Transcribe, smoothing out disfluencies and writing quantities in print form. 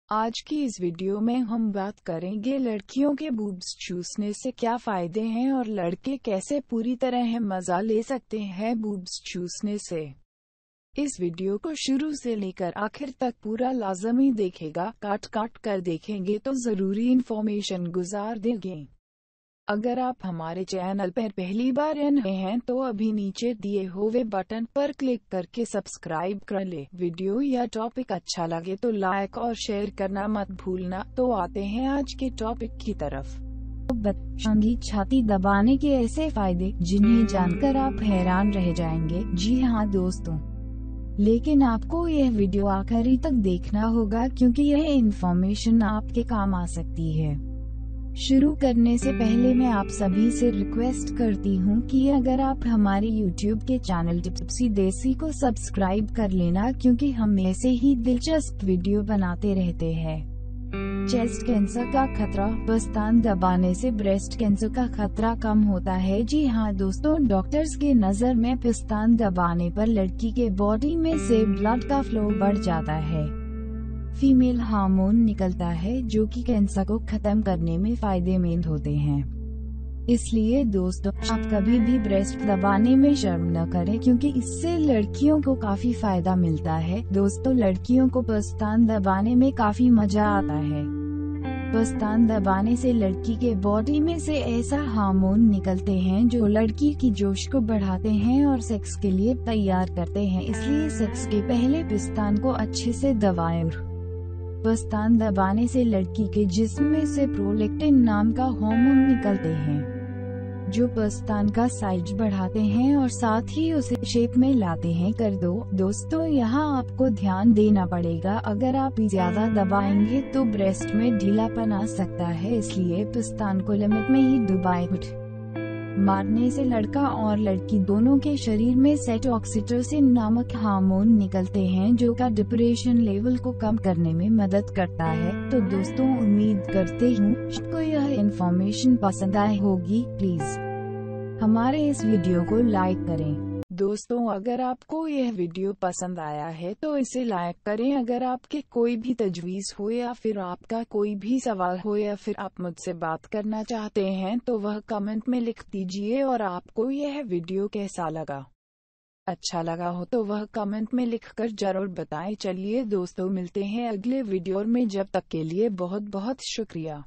आज की इस वीडियो में हम बात करेंगे लड़कियों के बूब्स चूसने से क्या फायदे हैं और लड़के कैसे पूरी तरह मजा ले सकते हैं बूब्स चूसने से। इस वीडियो को शुरू से लेकर आखिर तक पूरा लाजमी देखेगा, काट काट कर देखेंगे तो जरूरी इंफॉर्मेशन गुजार देंगे। अगर आप हमारे चैनल पर पहली बार नए हैं तो अभी नीचे दिए हुए बटन पर क्लिक करके सब्सक्राइब कर ले। वीडियो या टॉपिक अच्छा लगे तो लाइक और शेयर करना मत भूलना। तो आते हैं आज के टॉपिक की तरफ। बच्चों की छाती दबाने के ऐसे फायदे जिन्हें जानकर आप हैरान रह जाएंगे। जी हाँ दोस्तों, लेकिन आपको यह वीडियो आखिरी तक देखना होगा क्योंकि यह इंफॉर्मेशन आपके काम आ सकती है। शुरू करने से पहले मैं आप सभी से रिक्वेस्ट करती हूँ कि अगर आप हमारे YouTube के चैनल टिप्सी देसी को सब्सक्राइब कर लेना, क्योंकि हम ऐसे ही दिलचस्प वीडियो बनाते रहते हैं। चेस्ट कैंसर का खतरा। पस्तान दबाने से ब्रेस्ट कैंसर का खतरा कम होता है। जी हाँ दोस्तों, डॉक्टर्स के नजर में पस्तान दबाने पर लड़की के बॉडी में से ब्लड का फ्लो बढ़ जाता है। फीमेल हार्मोन निकलता है जो कि कैंसर को खत्म करने में फायदेमंद होते हैं। इसलिए दोस्तों, आप कभी भी ब्रेस्ट दबाने में शर्म न करें क्योंकि इससे लड़कियों को काफी फायदा मिलता है। दोस्तों, लड़कियों को पस्तान दबाने में काफी मजा आता है। पस्तान दबाने से लड़की के बॉडी में से ऐसा हार्मोन निकलते हैं जो लड़की की जोश को बढ़ाते हैं और सेक्स के लिए तैयार करते हैं। इसलिए सेक्स के पहले पस्तान को अच्छे से दबाएं। पस्तान दबाने से लड़की के जिस्म में से प्रोलैक्टिन नाम का हार्मोन निकलते हैं जो पस्तान का साइज बढ़ाते हैं और साथ ही उसे शेप में लाते हैं। कर दो दोस्तों, यहाँ आपको ध्यान देना पड़ेगा। अगर आप ज्यादा दबाएंगे तो ब्रेस्ट में ढीलापन आ सकता है, इसलिए पस्तान को लिमिट में ही दबाएं। मारने से लड़का और लड़की दोनों के शरीर में सेट ऑक्सीटोसिन नामक हार्मोन निकलते हैं जो का डिप्रेशन लेवल को कम करने में मदद करता है। तो दोस्तों, उम्मीद करते हूँ आपको यह इंफॉर्मेशन पसंद आई होगी। प्लीज हमारे इस वीडियो को लाइक करें। दोस्तों, अगर आपको यह वीडियो पसंद आया है तो इसे लाइक करें। अगर आपके कोई भी तजवीज़ हो या फिर आपका कोई भी सवाल हो या फिर आप मुझसे बात करना चाहते हैं तो वह कमेंट में लिख दीजिए। और आपको यह वीडियो कैसा लगा, अच्छा लगा हो तो वह कमेंट में लिखकर जरूर बताएं। चलिए दोस्तों, मिलते हैं अगले वीडियो में। जब तक के लिए बहुत बहुत शुक्रिया।